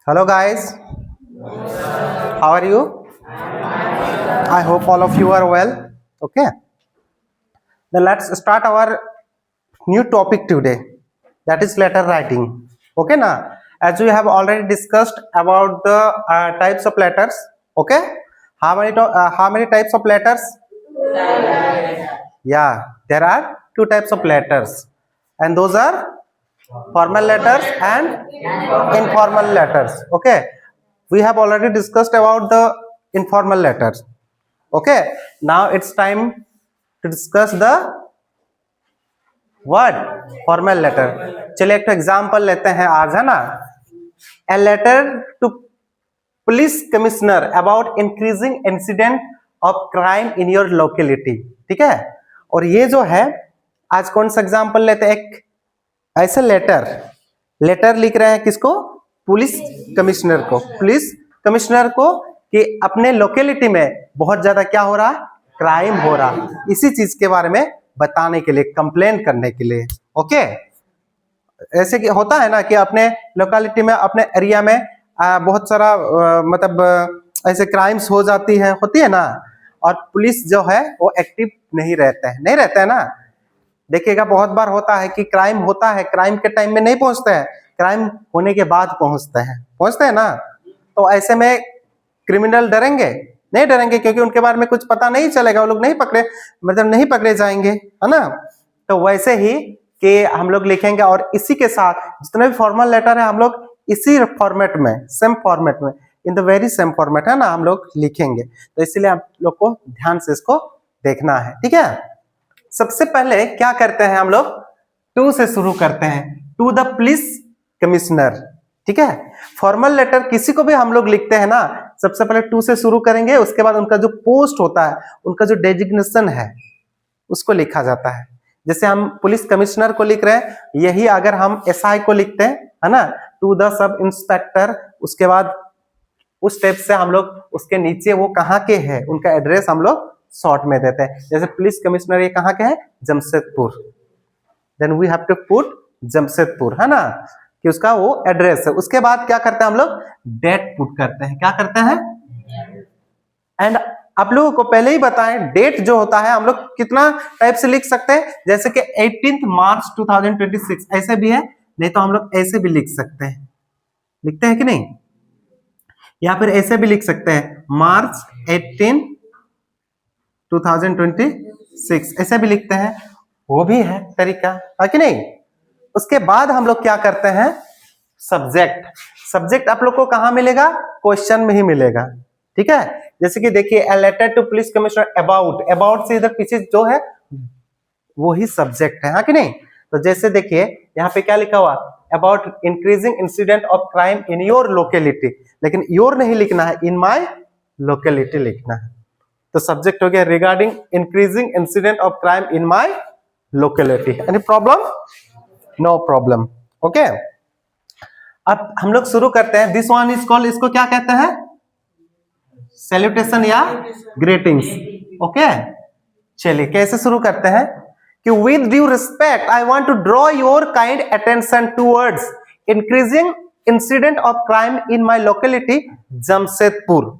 Hello guys, how are you? I hope all of you are well. Okay, then let's start our new topic today, that is letter writing. Okay, now as we have already discussed about the types of letters. Okay, how many types of letters? Yeah, there are two types of letters, and those are formal letters and informal letters. Okay, we have already discussed about the informal letters. Okay, now it's time to discuss the word formal letter. चलिए एक example लेते हैं आज, है ना. A letter to police commissioner about increasing incident of crime in your locality. ठीक है, और ये जो है आज कौन सा एग्जांपल लेते हैं, एक ऐसे लेटर लिख रहे हैं किसको, पुलिस कमिश्नर को कि अपने लोकेलिटी में बहुत ज्यादा क्या हो रहा, क्राइम हो रहा, इसी चीज के बारे में बताने के लिए, कंप्लेन करने के लिए. ओके, ऐसे कि होता है ना कि अपने लोकेलिटी में, अपने एरिया में बहुत सारा मतलब ऐसे क्राइम्स हो जाती है, होती है ना, और पुलिस जो है वो एक्टिव नहीं रहते हैं ना. देखिएगा बहुत बार होता है कि क्राइम होता है, क्राइम के टाइम में नहीं पहुंचते हैं, क्राइम होने के बाद पहुंचते हैं ना. तो ऐसे में क्रिमिनल नहीं डरेंगे क्योंकि उनके बारे में कुछ पता नहीं चलेगा, वो लोग नहीं पकड़े जाएंगे, है ना. तो वैसे ही कि हम लोग लिखेंगे, और इसी के साथ जितने भी फॉर्मल लेटर है हम लोग इसी फॉर्मेट में, सेम फॉर्मेट में, in the very same format, है ना, हम लोग लिखेंगे. तो इसलिए आप लोग को ध्यान से इसको देखना है. ठीक है, सबसे पहले क्या करते हैं हम लोग, टू से शुरू करते हैं, टू द पुलिस कमिश्नर. ठीक है, फॉर्मल लेटर किसी को भी हम लोग लिखते हैं ना, सबसे पहले टू से शुरू करेंगे, उसके बाद उनका जो पोस्ट होता है, उनका जो डेजिग्नेशन है उसको लिखा जाता है. जैसे हम पुलिस कमिश्नर को लिख रहे हैं, यही अगर हम एसआई को लिखते हैं, है ना, टू द सब इंस्पेक्टर, उसके बाद उस टाइप से हम लोग उसके नीचे वो कहाँ के हैं उनका एड्रेस हम लोग शॉर्ट में देते हैं. जैसे पुलिस कमिश्नर ये कहाँ के है, Jamshedpur, then we have to put Jamshedpur, है ना, कि उसका वो एड्रेस है. उसके बाद क्या करते हैं हम लोग, डेट पुट करते हैं. क्या करते हैं, एंड आप लोगों को पहले ही बताएं, डेट जो होता है हम लोग कितना टाइप से लिख सकते हैं, जैसे कि 18 मार्च 2026 ऐसे भी है, नहीं तो हम लोग ऐसे भी लिख सकते हैं, लिखते हैं कि नहीं, या फिर ऐसे भी लिख सकते हैं, मार्च 18 2026 ऐसे भी लिखते हैं, वो भी है तरीका, है कि नहीं. उसके बाद हम लोग क्या करते हैं, सब्जेक्ट आप लोग को कहां मिलेगा, क्वेश्चन में ही मिलेगा. ठीक है, जैसे कि देखिए, a letter to police commissioner about से इधर पीछे जो है वो ही सब्जेक्ट है, हाँ कि नहीं. तो जैसे देखिए यहाँ पे क्या लिखा हुआ, about increasing incident of crime in your locality, लेकिन योर नहीं लिखना है, इन माई लोकेलिटी लिखना है. तो सब्जेक्ट हो गया regarding increasing incident of crime in my locality. Any problem, no problem. Okay, अब हम लोग शुरू करते हैं. दिस वन इज कॉल्ड, इसको क्या कहते हैं, सैल्यूटेशन या ग्रीटिंग्स. ओके, चलिए कैसे शुरू करते हैं कि with due respect I want to draw your kind attention towards increasing incident of crime in my locality Jamshedpur.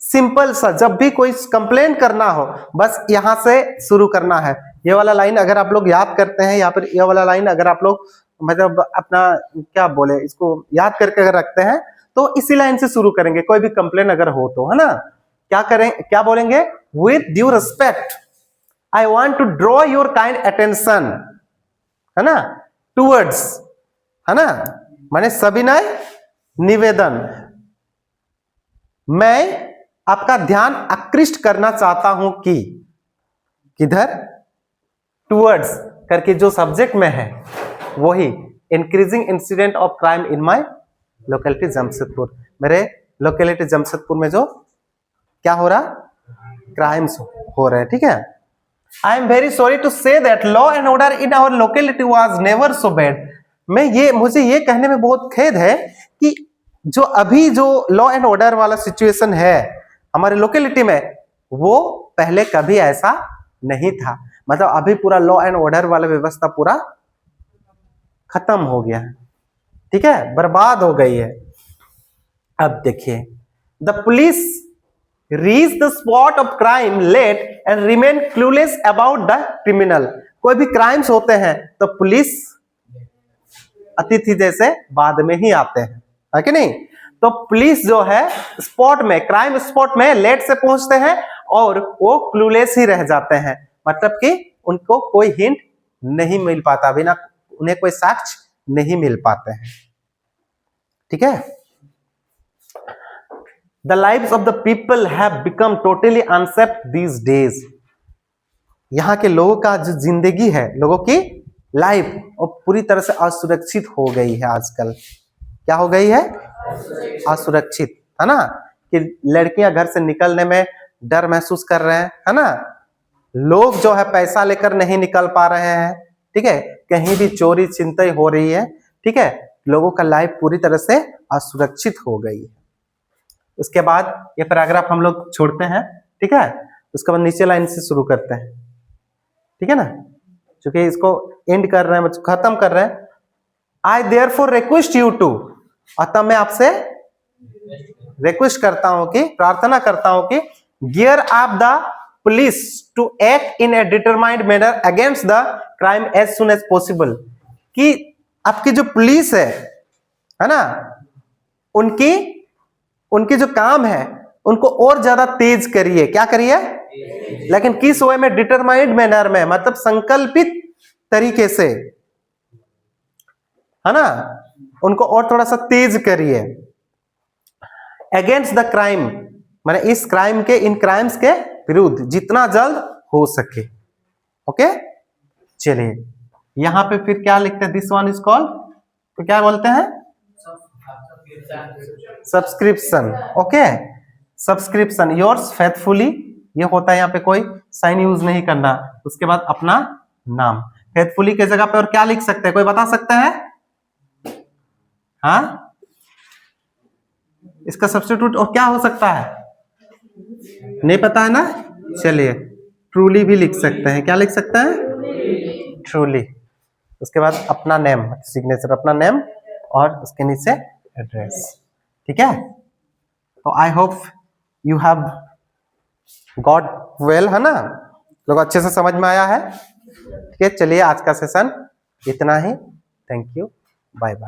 Simple सा, जब भी कोई कंप्लेंट करना हो बस यहां से शुरू करना है. ये वाला लाइन अगर आप लोग याद करते हैं, या फिर ये वाला लाइन अगर आप लोग मतलब अपना क्या बोले, इसको याद करके अगर रखते हैं तो इसी लाइन से शुरू करेंगे. कोई भी कंप्लेन अगर हो तो, है ना, क्या बोलेंगे, with due respect I want to draw your kind attention, है ना, टूवर्ड्स, है ना, माने सविनय निवेदन, मैं आपका ध्यान आकृष्ट करना चाहता हूं कि, किधर, टूवर्ड्स करके जो सब्जेक्ट में है वही increasing incident of crime in my locality Jamshedpur, मेरे लोकेलिटी जमशेदपुर में जो क्या हो रहा, क्राइम्स हो रहे हैं. ठीक है, I am very sorry to say that law and order in our locality was never so bad. मुझे ये कहने में बहुत खेद है कि जो अभी जो लॉ एंड ऑर्डर वाला सिचुएशन है हमारे लोकेलिटी में, वो पहले कभी ऐसा नहीं था. मतलब अभी पूरा लॉ एंड ऑर्डर वाला व्यवस्था पूरा खत्म हो गया है. ठीक है, बर्बाद हो गई है. अब देखिए, the police reach the spot of crime late and remain clueless about the criminal. कोई भी क्राइम्स होते हैं तो पुलिस अतिथि जैसे बाद में ही आते हैं, है कि नहीं? तो पुलिस जो है स्पॉट में, क्राइम स्पॉट में लेट से पहुंचते हैं और वो क्लूलेस ही रह जाते हैं, मतलब कि उनको कोई हिंट नहीं मिल पाता, बिना उन्हें कोई साक्ष्य नहीं मिल पाते हैं। ठीक है। The lives of the people have become totally unsafe these days. यहाँ के लोगों का जो जिंदगी है, लोगों की लाइफ, वो पूरी तरह से असुरक्षित हो गई है आजकल। क्या हो गई है? असुरक्षित, है ना? कि लड़कियां घर से निकलने में डर महसूस कर रहे हैं, है ना? लोग जो है पैसा लेकर नहीं निकल पा रहे हैं, ठीक है? कहीं भी चोरी छिनतई हो रही है, ठीक है? लोगों का लाइफ पूरी तरह से असुरक्षित हो गई है। उसके बाद ये पैराग्राफ हम लोग छोड़ते हैं, ठीक है? उसके बाद नीचे लाइन से शुरू करते हैं, ठीक है ना? क्योंकि इसको एंड कर रहे हैं, खत्म कर रहे हैं। आई देयरफॉर रिक्वेस्ट यू टू, अतः मैं आपसे रिक्वेस्ट करता हूं कि, प्रार्थना करता हूं कि gear up the police to act in a determined manner against the crime as soon as possible. कि आपकी जो पुलिस है ना, उनकी जो काम है उनको और ज्यादा तेज करिए। क्या करिए? लेकिन किस वे में? डिटरमाइंड मैनर में, मतलब संकल्पित तरीके से, है ना? उनको और थोड़ा सा तेज करिए। अगेंस्ट द क्राइम, माने इस क्राइम के, इन क्राइम्स के विरुद्ध जितना जल्द हो सके। ओके, चलिए यहां पे फिर क्या लिखते हैं? दिस वन इज कॉल्ड, तो क्या बोलते हैं? Subscription. Okay, subscription yours faithfully, ये होता है, यहाँ पे कोई साइन यूज नहीं करना। उसके बाद अपना नाम, फेथफुली के जगह पे और क्या लिख सकते हैं? कोई बता सकता है? हाँ, इसका सब्स्टिट्यूट और क्या हो सकता है? नहीं पता है ना? चलिए ट्रूली भी लिख सकते हैं। क्या लिख सकते हैं? ट्रूली। उसके बाद अपना नेम, सिग्नेचर, अपना नेम, और उसके नीचे एड्रेस। ठीक है, तो I hope you have got well, है ना? लोग अच्छे से समझ में आया है? ठीक है, चलिए आज का सेशन इतना ही। Thank you, bye bye.